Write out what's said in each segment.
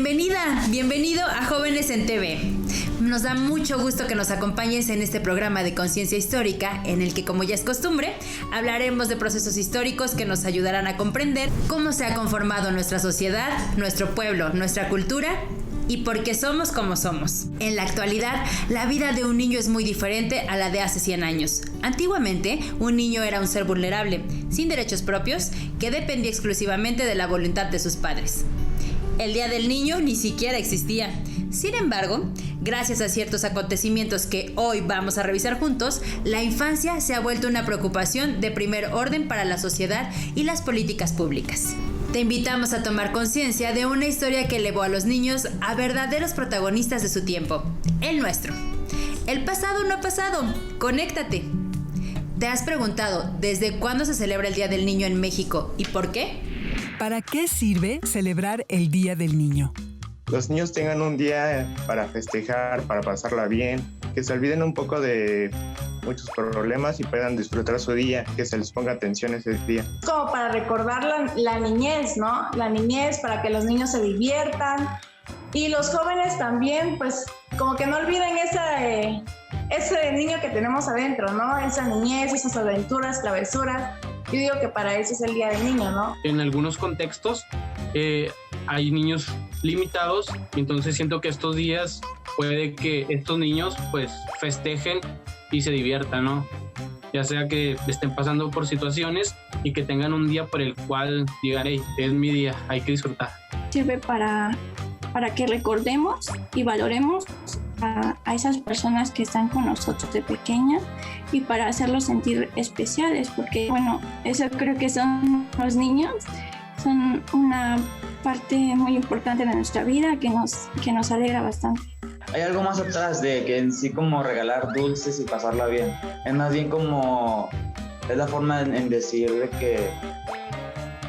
Bienvenido a Jóvenes en TV. Nos da mucho gusto que nos acompañes en este programa de conciencia histórica en el que, como ya es costumbre, hablaremos de procesos históricos que nos ayudarán a comprender cómo se ha conformado nuestra sociedad, nuestro pueblo, nuestra cultura y por qué somos como somos. En la actualidad, la vida de un niño es muy diferente a la de hace 100 años. Antiguamente, un niño era un ser vulnerable, sin derechos propios, que dependía exclusivamente de la voluntad de sus padres. El Día del Niño ni siquiera existía. Sin embargo, gracias a ciertos acontecimientos que hoy vamos a revisar juntos, la infancia se ha vuelto una preocupación de primer orden para la sociedad y las políticas públicas. Te invitamos a tomar conciencia de una historia que elevó a los niños a verdaderos protagonistas de su tiempo, el nuestro. El pasado no ha pasado, conéctate. ¿Te has preguntado desde cuándo se celebra el Día del Niño en México y por qué? ¿Para qué sirve celebrar el Día del Niño? Los niños tengan un día para festejar, para pasarla bien, que se olviden un poco de muchos problemas y puedan disfrutar su día, que se les ponga atención ese día. Como para recordar la niñez, ¿no? La niñez, para que los niños se diviertan y los jóvenes también, pues como que no olviden ese niño que tenemos adentro, ¿no? Esa niñez, esas aventuras, travesuras. Yo digo que para eso es el Día del Niño, ¿no? En algunos contextos hay niños limitados, entonces siento que estos días puede que estos niños pues festejen y se diviertan, ¿no? Ya sea que estén pasando por situaciones y que tengan un día por el cual digan, hey, es mi día, hay que disfrutar. Sirve para que recordemos y valoremos a esas personas que están con nosotros de pequeñas y para hacerlos sentir especiales, porque bueno, eso creo que son los niños, son una parte muy importante de nuestra vida que nos alegra bastante. Hay algo más atrás de que en sí como regalar dulces y pasarla bien, es más bien como es la forma en decir de que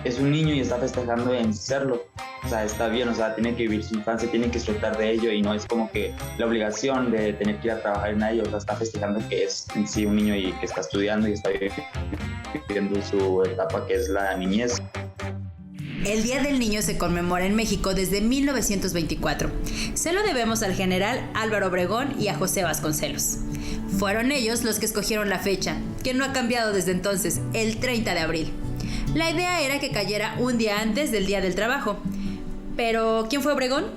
es un niño y está festejando en serlo. O sea, está bien, o sea, tiene que vivir su infancia, tiene que disfrutar de ello y no es como que la obligación de tener que ir a trabajar en ello. O sea, está festejando que es en sí un niño y que está estudiando y está viviendo su etapa que es la niñez. El Día del Niño se conmemora en México desde 1924. Se lo debemos al general Álvaro Obregón y a José Vasconcelos. Fueron ellos los que escogieron la fecha, que no ha cambiado desde entonces, el 30 de abril. La idea era que cayera un día antes del Día del Trabajo. Pero, ¿quién fue Obregón?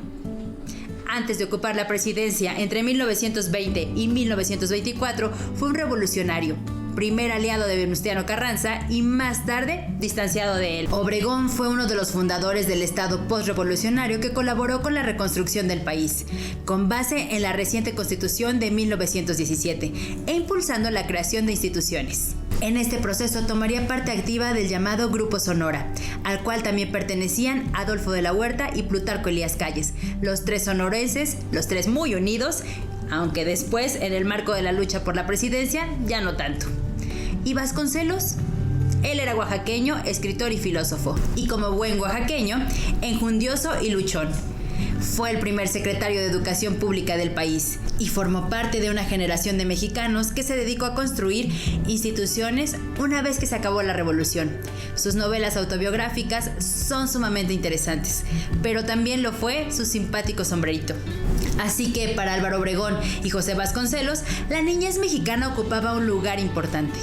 Antes de ocupar la presidencia entre 1920 y 1924, fue un revolucionario, primer aliado de Venustiano Carranza y más tarde distanciado de él. Obregón fue uno de los fundadores del Estado postrevolucionario que colaboró con la reconstrucción del país, con base en la reciente Constitución de 1917 e impulsando la creación de instituciones. En este proceso tomaría parte activa del llamado Grupo Sonora, al cual también pertenecían Adolfo de la Huerta y Plutarco Elías Calles, los tres sonorenses, los tres muy unidos, aunque después, en el marco de la lucha por la presidencia, ya no tanto. ¿Y Vasconcelos? Él era oaxaqueño, escritor y filósofo, y como buen oaxaqueño, enjundioso y luchón. Fue el primer secretario de Educación Pública del país y formó parte de una generación de mexicanos que se dedicó a construir instituciones una vez que se acabó la revolución. Sus novelas autobiográficas son sumamente interesantes, pero también lo fue su simpático sombrerito. Así que para Álvaro Obregón y José Vasconcelos, la niñez mexicana ocupaba un lugar importante.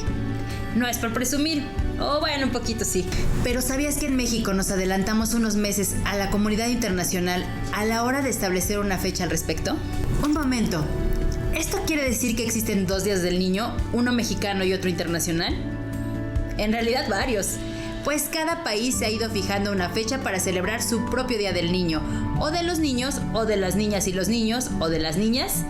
No es por presumir, o bueno, un poquito sí. Pero ¿sabías que en México nos adelantamos unos meses a la comunidad internacional a la hora de establecer una fecha al respecto? Un momento, ¿esto quiere decir que existen 2 días del niño, uno mexicano y otro internacional? En realidad varios, pues cada país se ha ido fijando una fecha para celebrar su propio Día del Niño, o de los niños, o de las niñas y los niños, o de las niñas.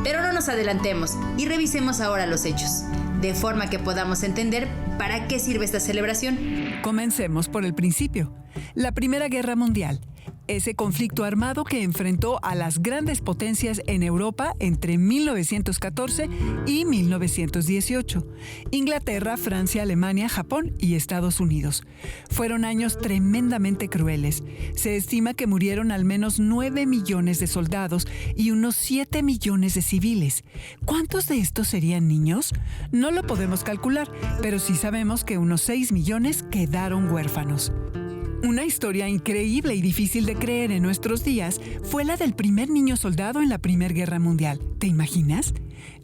Pero no nos adelantemos y revisemos ahora los hechos, de forma que podamos entender para qué sirve esta celebración. Comencemos por el principio. La Primera Guerra Mundial. Ese conflicto armado que enfrentó a las grandes potencias en Europa entre 1914 y 1918. Inglaterra, Francia, Alemania, Japón y Estados Unidos. Fueron años tremendamente crueles. Se estima que murieron al menos 9 millones de soldados y unos 7 millones de civiles. ¿Cuántos de estos serían niños? No lo podemos calcular, pero sí sabemos que unos 6 millones quedaron huérfanos. Una historia increíble y difícil de creer en nuestros días fue la del primer niño soldado en la Primera Guerra Mundial. ¿Te imaginas?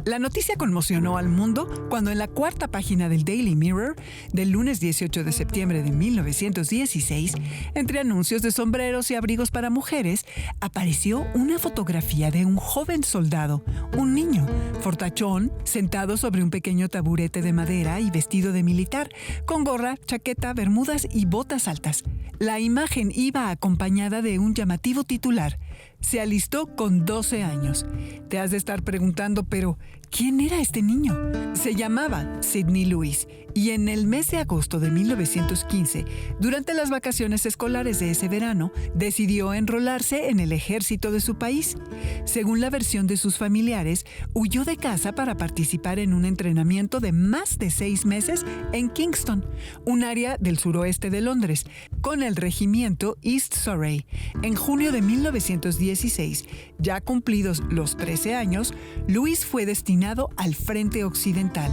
La noticia conmocionó al mundo cuando en la cuarta página del Daily Mirror del lunes 18 de septiembre de 1916, entre anuncios de sombreros y abrigos para mujeres, apareció una fotografía de un joven soldado, un niño, fortachón, sentado sobre un pequeño taburete de madera y vestido de militar, con gorra, chaqueta, bermudas y botas altas. La imagen iba acompañada de un llamativo titular: se alistó con 12 años. Te has de estar preguntando, pero ¿quién era este niño? Se llamaba Sidney Lewis y en el mes de agosto de 1915, durante las vacaciones escolares de ese verano, decidió enrolarse en el ejército de su país. Según la versión de sus familiares, huyó de casa para participar en un entrenamiento de más de 6 meses en Kingston, un área del suroeste de Londres, con el regimiento East Surrey. En junio de 1916, ya cumplidos los 13 años, Lewis fue destinado al frente occidental.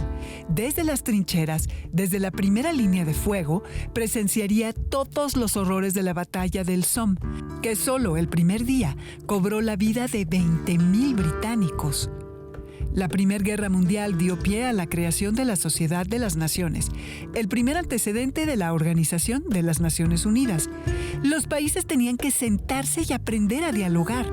Desde las trincheras, desde la primera línea de fuego, presenciaría todos los horrores de la batalla del Somme, que solo el primer día cobró la vida de 20,000 británicos. La Primera Guerra Mundial dio pie a la creación de la Sociedad de las Naciones, el primer antecedente de la Organización de las Naciones Unidas. Los países tenían que sentarse y aprender a dialogar.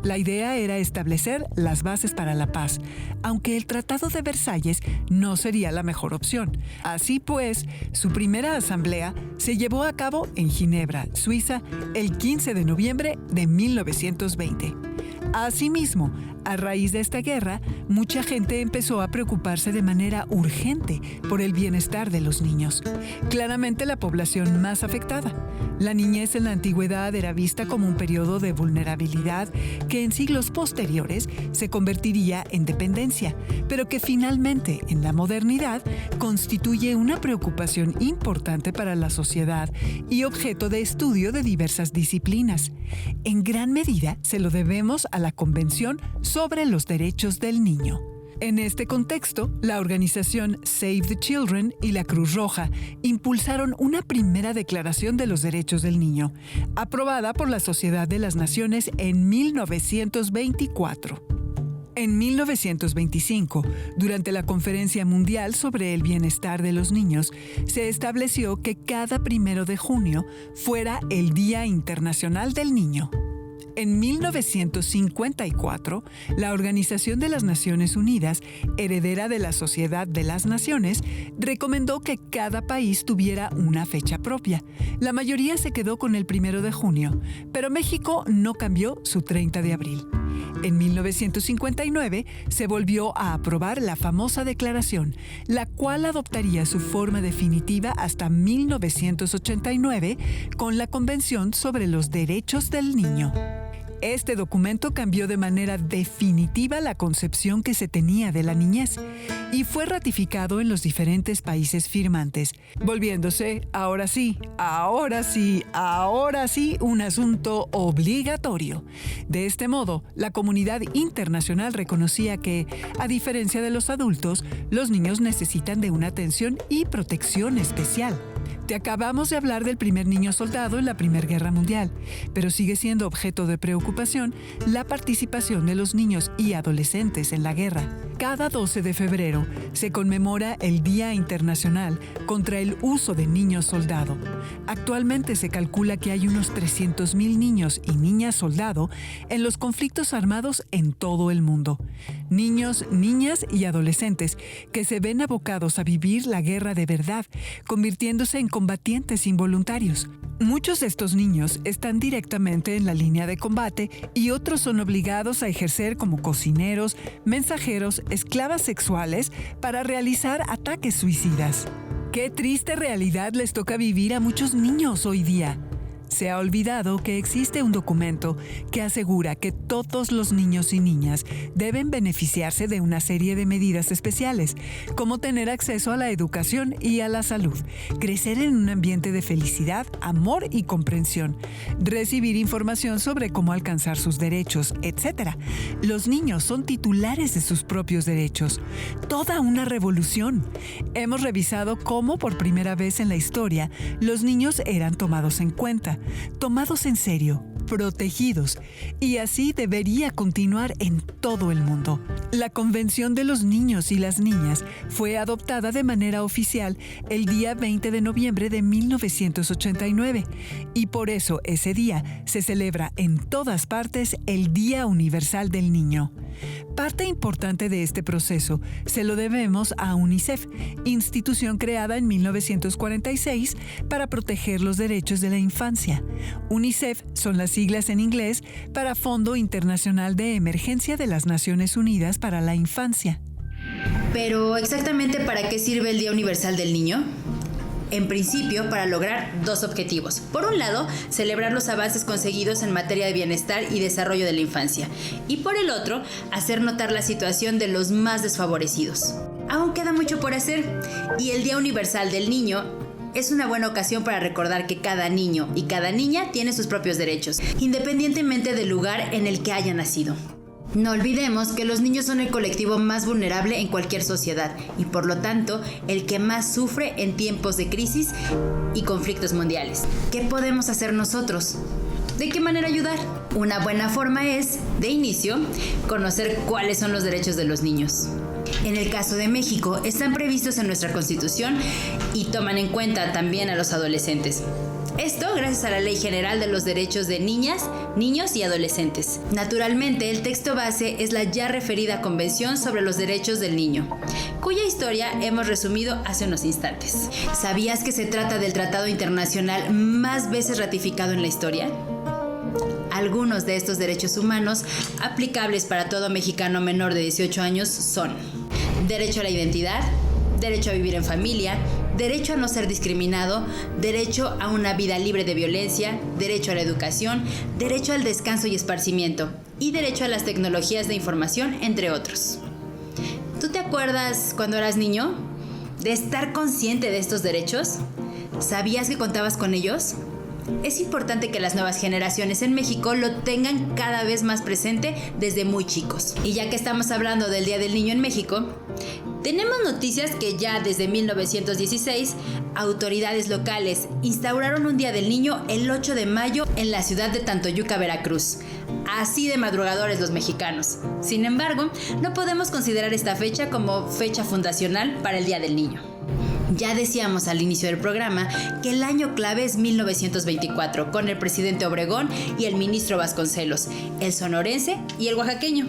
La idea era establecer las bases para la paz, aunque el Tratado de Versalles no sería la mejor opción. Así pues, su primera asamblea se llevó a cabo en Ginebra, Suiza, el 15 de noviembre de 1920. Asimismo, a raíz de esta guerra, mucha gente empezó a preocuparse de manera urgente por el bienestar de los niños. Claramente la población más afectada. La niñez en la antigüedad era vista como un periodo de vulnerabilidad que en siglos posteriores se convertiría en dependencia, pero que finalmente, en la modernidad, constituye una preocupación importante para la sociedad y objeto de estudio de diversas disciplinas. En gran medida se lo debemos a la Convención sobre los Derechos del Niño. En este contexto, la organización Save the Children y la Cruz Roja impulsaron una primera Declaración de los Derechos del Niño, aprobada por la Sociedad de las Naciones en 1924. En 1925, durante la Conferencia Mundial sobre el Bienestar de los Niños, se estableció que cada 1 de junio fuera el Día Internacional del Niño. En 1954, la Organización de las Naciones Unidas, heredera de la Sociedad de las Naciones, recomendó que cada país tuviera una fecha propia. La mayoría se quedó con el 1 de junio, pero México no cambió su 30 de abril. En 1959 se volvió a aprobar la famosa declaración, la cual adoptaría su forma definitiva hasta 1989 con la Convención sobre los Derechos del Niño. Este documento cambió de manera definitiva la concepción que se tenía de la niñez y fue ratificado en los diferentes países firmantes, volviéndose, ahora sí, un asunto obligatorio. De este modo, la comunidad internacional reconocía que, a diferencia de los adultos, los niños necesitan de una atención y protección especial. Te acabamos de hablar del primer niño soldado en la Primera Guerra Mundial, pero sigue siendo objeto de preocupación la participación de los niños y adolescentes en la guerra. Cada 12 de febrero se conmemora el Día Internacional contra el Uso de Niños Soldado. Actualmente se calcula que hay unos 300,000 niños y niñas soldado en los conflictos armados en todo el mundo. Niños, niñas y adolescentes que se ven abocados a vivir la guerra de verdad, convirtiéndose en combatientes involuntarios. Muchos de estos niños están directamente en la línea de combate y otros son obligados a ejercer como cocineros, mensajeros, esclavas sexuales para realizar ataques suicidas. ¡Qué triste realidad les toca vivir a muchos niños hoy día! Se ha olvidado que existe un documento que asegura que todos los niños y niñas deben beneficiarse de una serie de medidas especiales, como tener acceso a la educación y a la salud, crecer en un ambiente de felicidad, amor y comprensión, recibir información sobre cómo alcanzar sus derechos, etc. Los niños son titulares de sus propios derechos. Toda una revolución. Hemos revisado cómo por primera vez en la historia los niños eran tomados en cuenta, tomados en serio, protegidos, y así debería continuar en todo el mundo. La Convención de los Niños y las Niñas fue adoptada de manera oficial el día 20 de noviembre de 1989 y por eso ese día se celebra en todas partes el Día Universal del Niño. Parte importante de este proceso se lo debemos a UNICEF, institución creada en 1946 para proteger los derechos de la infancia. UNICEF son las siglas en inglés para Fondo Internacional de Emergencia de las Naciones Unidas para la Infancia. Pero, ¿exactamente para qué sirve el Día Universal del Niño? En principio, para lograr dos objetivos. Por un lado, celebrar los avances conseguidos en materia de bienestar y desarrollo de la infancia. Y por el otro, hacer notar la situación de los más desfavorecidos. Aún queda mucho por hacer, y el Día Universal del Niño es una buena ocasión para recordar que cada niño y cada niña tiene sus propios derechos, independientemente del lugar en el que haya nacido. No olvidemos que los niños son el colectivo más vulnerable en cualquier sociedad y por lo tanto el que más sufre en tiempos de crisis y conflictos mundiales. ¿Qué podemos hacer nosotros? ¿De qué manera ayudar? Una buena forma es, de inicio, conocer cuáles son los derechos de los niños. En el caso de México, están previstos en nuestra Constitución y toman en cuenta también a los adolescentes. Esto gracias a la Ley General de los Derechos de Niñas, Niños y Adolescentes. Naturalmente, el texto base es la ya referida Convención sobre los Derechos del Niño, cuya historia hemos resumido hace unos instantes. ¿Sabías que se trata del tratado internacional más veces ratificado en la historia? Algunos de estos derechos humanos aplicables para todo mexicano menor de 18 años son: derecho a la identidad, derecho a vivir en familia, derecho a no ser discriminado, derecho a una vida libre de violencia, derecho a la educación, derecho al descanso y esparcimiento y derecho a las tecnologías de información, entre otros. ¿Tú te acuerdas cuando eras niño de estar consciente de estos derechos? ¿Sabías que contabas con ellos? Es importante que las nuevas generaciones en México lo tengan cada vez más presente desde muy chicos. Y ya que estamos hablando del Día del Niño en México, tenemos noticias que ya desde 1916, autoridades locales instauraron un Día del Niño el 8 de mayo en la ciudad de Tantoyuca, Veracruz. Así de madrugadores los mexicanos. Sin embargo, no podemos considerar esta fecha como fecha fundacional para el Día del Niño. Ya decíamos al inicio del programa que el año clave es 1924, con el presidente Obregón y el ministro Vasconcelos, el sonorense y el oaxaqueño.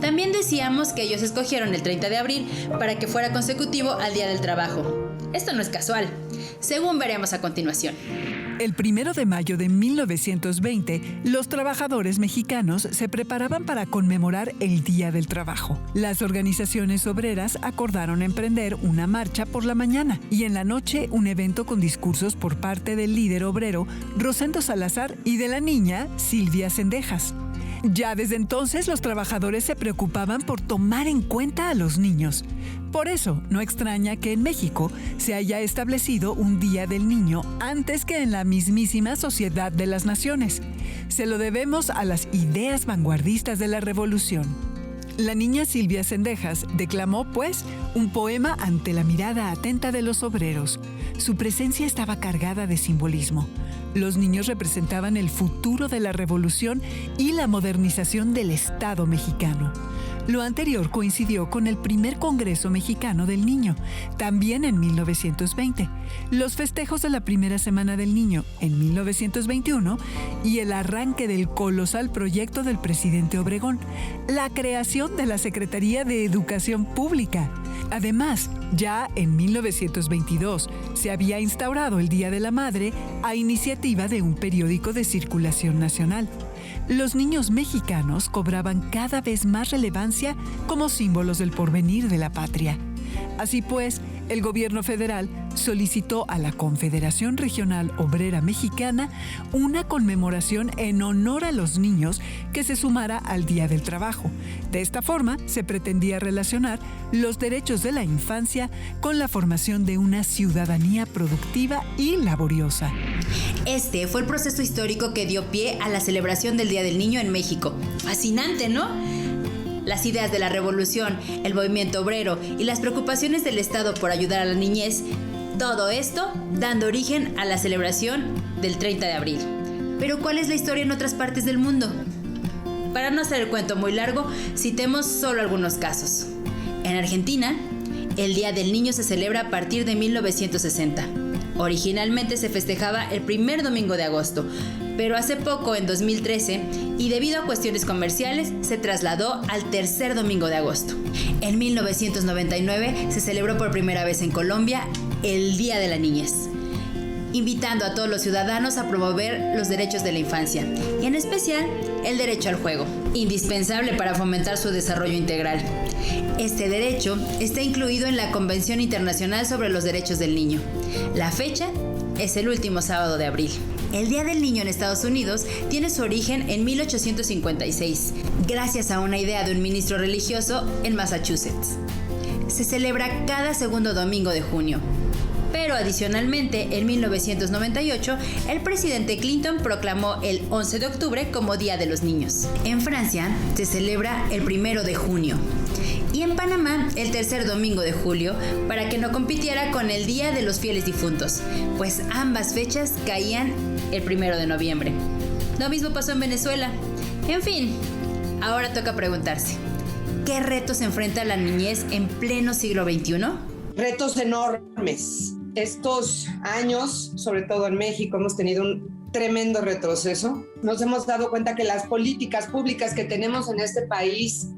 También decíamos que ellos escogieron el 30 de abril para que fuera consecutivo al Día del Trabajo. Esto no es casual, según veremos a continuación. El 1 de mayo de 1920, los trabajadores mexicanos se preparaban para conmemorar el Día del Trabajo. Las organizaciones obreras acordaron emprender una marcha por la mañana y en la noche un evento con discursos por parte del líder obrero Rosendo Salazar y de la niña Silvia Cendejas. Ya desde entonces los trabajadores se preocupaban por tomar en cuenta a los niños. Por eso, no extraña que en México se haya establecido un Día del Niño antes que en la mismísima Sociedad de las Naciones. Se lo debemos a las ideas vanguardistas de la Revolución. La niña Silvia Cendejas declamó, pues, un poema ante la mirada atenta de los obreros. Su presencia estaba cargada de simbolismo. Los niños representaban el futuro de la revolución y la modernización del Estado mexicano. Lo anterior coincidió con el primer Congreso Mexicano del Niño, también en 1920, los festejos de la primera Semana del Niño en 1921 y el arranque del colosal proyecto del presidente Obregón, la creación de la Secretaría de Educación Pública. Además, ya en 1922 se había instaurado el Día de la Madre a iniciativa de un periódico de circulación nacional. Los niños mexicanos cobraban cada vez más relevancia como símbolos del porvenir de la patria. Así pues, El gobierno federal solicitó a la Confederación Regional Obrera Mexicana una conmemoración en honor a los niños que se sumara al Día del Trabajo. De esta forma, se pretendía relacionar los derechos de la infancia con la formación de una ciudadanía productiva y laboriosa. Este fue el proceso histórico que dio pie a la celebración del Día del Niño en México. Fascinante, ¿no? Las ideas de la revolución, el movimiento obrero y las preocupaciones del Estado por ayudar a la niñez, todo esto dando origen a la celebración del 30 de abril. Pero ¿cuál es la historia en otras partes del mundo? Para no hacer el cuento muy largo, citemos solo algunos casos. En Argentina, el Día del Niño se celebra a partir de 1960. Originalmente se festejaba el primer domingo de agosto, pero hace poco, en 2013, y debido a cuestiones comerciales, se trasladó al tercer domingo de agosto. En 1999 se celebró por primera vez en Colombia el Día de la Niñez, invitando a todos los ciudadanos a promover los derechos de la infancia, y en especial el derecho al juego, indispensable para fomentar su desarrollo integral. Este derecho está incluido en la Convención Internacional sobre los Derechos del Niño. La fecha es el último sábado de abril. El Día del Niño en Estados Unidos tiene su origen en 1856, gracias a una idea de un ministro religioso en Massachusetts. Se celebra cada segundo domingo de junio. Pero adicionalmente, en 1998, el presidente Clinton proclamó el 11 de octubre como Día de los Niños. En Francia se celebra el 1 de junio. Y en Panamá el tercer domingo de julio, para que no compitiera con el Día de los Fieles Difuntos, pues ambas fechas caían el 1 de noviembre. Lo mismo pasó en Venezuela. En fin, ahora toca preguntarse, ¿qué retos enfrenta la niñez en pleno siglo XXI? Retos enormes. Estos años, sobre todo en México, hemos tenido un tremendo retroceso. Nos hemos dado cuenta que las políticas públicas que tenemos en este país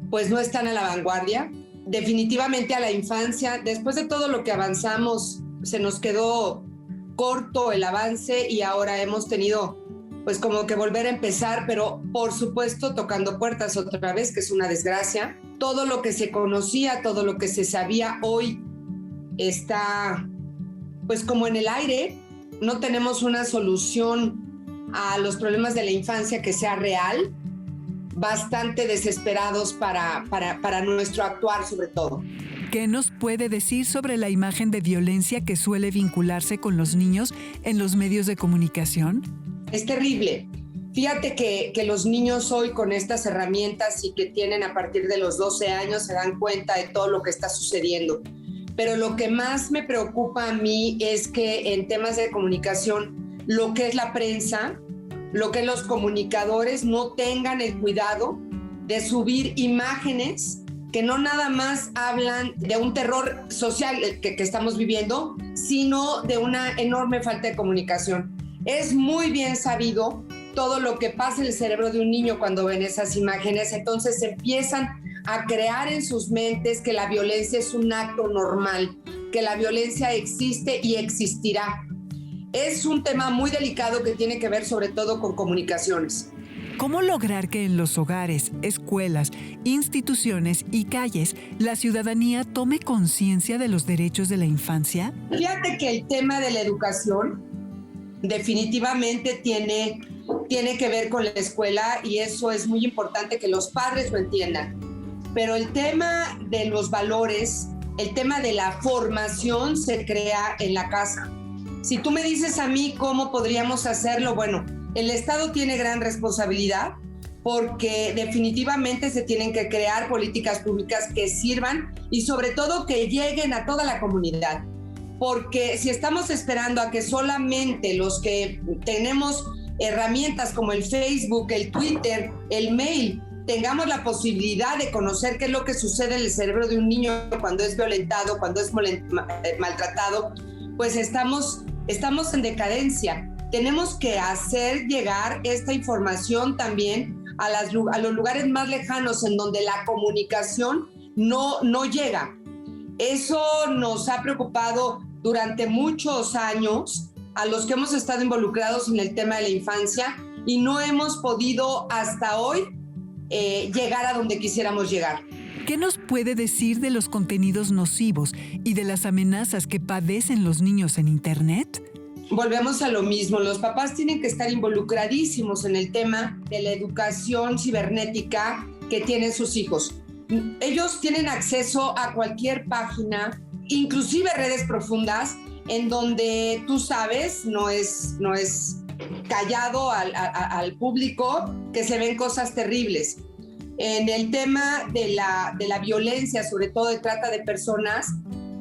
pues no están a la vanguardia. Definitivamente a la infancia, después de todo lo que avanzamos, se nos quedó corto el avance y ahora hemos tenido pues como que volver a empezar, pero por supuesto tocando puertas otra vez, que es una desgracia. Todo lo que se conocía, todo lo que se sabía hoy está pues como en el aire. No tenemos una solución a los problemas de la infancia que sea real. Bastante desesperados para nuestro actuar sobre todo. ¿Qué nos puede decir sobre la imagen de violencia que suele vincularse con los niños en los medios de comunicación? Es terrible. Fíjate que los niños hoy con estas herramientas y que tienen a partir de los 12 años se dan cuenta de todo lo que está sucediendo. Pero lo que más me preocupa a mí es que en temas de comunicación, lo que es la prensa, lo que los comunicadores no tengan el cuidado de subir imágenes que no nada más hablan de un terror social que estamos viviendo, sino de una enorme falta de comunicación. Es muy bien sabido todo lo que pasa en el cerebro de un niño cuando ven esas imágenes, entonces empiezan a crear en sus mentes que la violencia es un acto normal, que la violencia existe y existirá. Es un tema muy delicado que tiene que ver sobre todo con comunicaciones. ¿Cómo lograr que en los hogares, escuelas, instituciones y calles la ciudadanía tome conciencia de los derechos de la infancia? Fíjate que el tema de la educación definitivamente tiene que ver con la escuela y eso es muy importante que los padres lo entiendan. Pero el tema de los valores, el tema de la formación se crea en la casa. Si tú me dices a mí cómo podríamos hacerlo, bueno, el Estado tiene gran responsabilidad porque definitivamente se tienen que crear políticas públicas que sirvan y sobre todo que lleguen a toda la comunidad. Porque si estamos esperando a que solamente los que tenemos herramientas como el Facebook, el Twitter, el mail, tengamos la posibilidad de conocer qué es lo que sucede en el cerebro de un niño cuando es violentado, cuando es maltratado, pues estamos en decadencia. Tenemos que hacer llegar esta información también a los lugares más lejanos en donde la comunicación no llega. Eso nos ha preocupado durante muchos años a los que hemos estado involucrados en el tema de la infancia y no hemos podido hasta hoy llegar a donde quisiéramos llegar. ¿Qué nos puede decir de los contenidos nocivos y de las amenazas que padecen los niños en Internet? Volvemos a lo mismo, los papás tienen que estar involucradísimos en el tema de la educación cibernética que tienen sus hijos. Ellos tienen acceso a cualquier página, inclusive redes profundas, en donde tú sabes, no es callado al público, que se ven cosas terribles. En el tema de la violencia, sobre todo de trata de personas,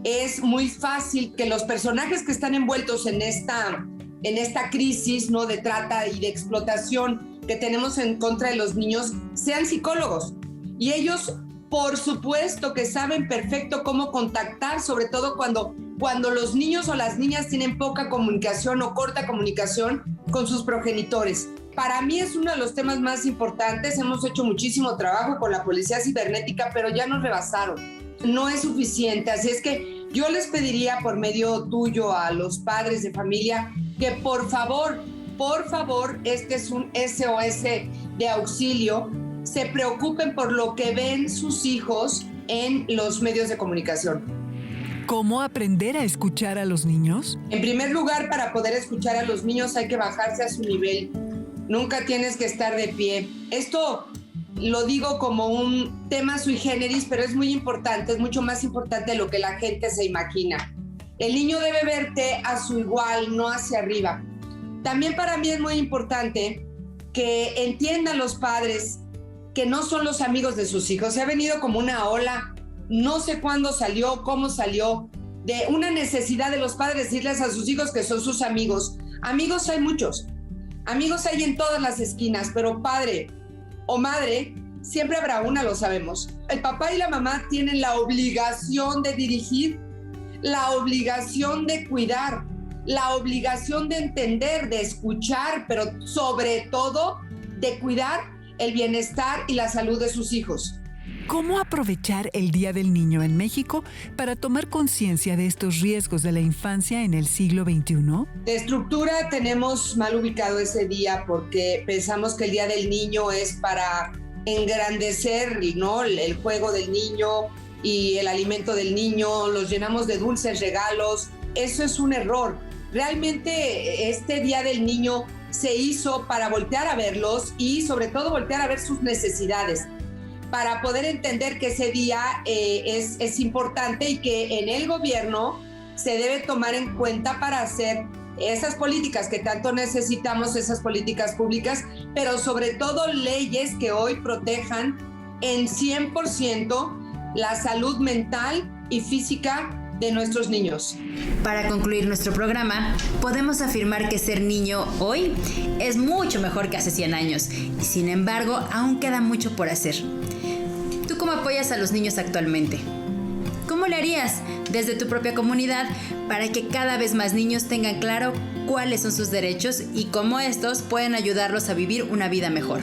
es muy fácil que los personajes que están envueltos en esta crisis, ¿no?, de trata y de explotación que tenemos en contra de los niños sean psicólogos. Y ellos, por supuesto, que saben perfecto cómo contactar, sobre todo cuando los niños o las niñas tienen poca comunicación o corta comunicación con sus progenitores. Para mí es uno de los temas más importantes. Hemos hecho muchísimo trabajo con la policía cibernética, pero ya nos rebasaron. No es suficiente, así es que yo les pediría por medio tuyo a los padres de familia que por favor, este es un SOS de auxilio, se preocupen por lo que ven sus hijos en los medios de comunicación. ¿Cómo aprender a escuchar a los niños? En primer lugar, para poder escuchar a los niños hay que bajarse a su nivel. Nunca tienes que estar de pie. Esto lo digo como un tema sui generis, pero es muy importante, es mucho más importante de lo que la gente se imagina. El niño debe verte a su igual, no hacia arriba. También para mí es muy importante que entiendan los padres que no son los amigos de sus hijos. Se ha venido como una ola, no sé cuándo salió, cómo salió, de una necesidad de los padres decirles a sus hijos que son sus amigos. Amigos hay muchos, amigos hay en todas las esquinas, pero padre o madre, siempre habrá una, lo sabemos. El papá y la mamá tienen la obligación de dirigir, la obligación de cuidar, la obligación de entender, de escuchar, pero sobre todo de cuidar el bienestar y la salud de sus hijos. ¿Cómo aprovechar el Día del Niño en México para tomar conciencia de estos riesgos de la infancia en el siglo XXI? De estructura tenemos mal ubicado ese día porque pensamos que el Día del Niño es para engrandecer, ¿no?, el juego del niño y el alimento del niño, los llenamos de dulces regalos. Eso es un error. Realmente este Día del Niño se hizo para voltear a verlos y sobre todo voltear a ver sus necesidades, para poder entender que ese día es importante y que en el gobierno se debe tomar en cuenta para hacer esas políticas que tanto necesitamos, esas políticas públicas, pero sobre todo leyes que hoy protejan en 100% la salud mental y física de nuestros niños. Para concluir nuestro programa, podemos afirmar que ser niño hoy es mucho mejor que hace 100 años y sin embargo aún queda mucho por hacer. ¿Tú cómo apoyas a los niños actualmente? ¿Cómo le harías desde tu propia comunidad para que cada vez más niños tengan claro cuáles son sus derechos y cómo estos pueden ayudarlos a vivir una vida mejor?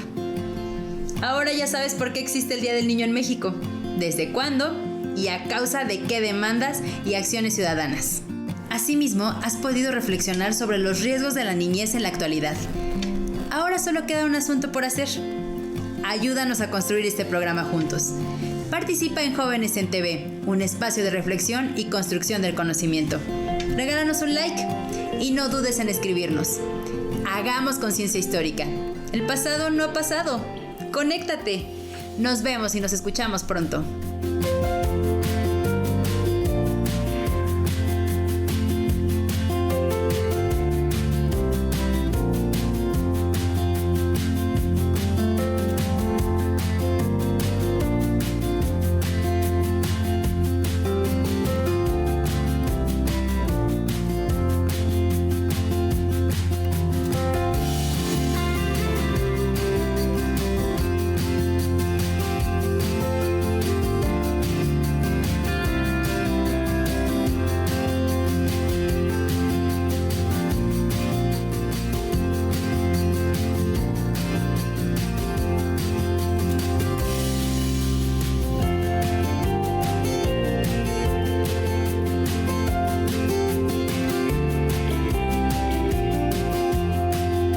Ahora ya sabes por qué existe el Día del Niño en México, desde cuándo y a causa de qué demandas y acciones ciudadanas. Asimismo, has podido reflexionar sobre los riesgos de la niñez en la actualidad. Ahora solo queda un asunto por hacer. Ayúdanos a construir este programa juntos. Participa en Jóvenes en TV, un espacio de reflexión y construcción del conocimiento. Regálanos un like y no dudes en escribirnos. Hagamos conciencia histórica. El pasado no ha pasado. Conéctate. Nos vemos y nos escuchamos pronto.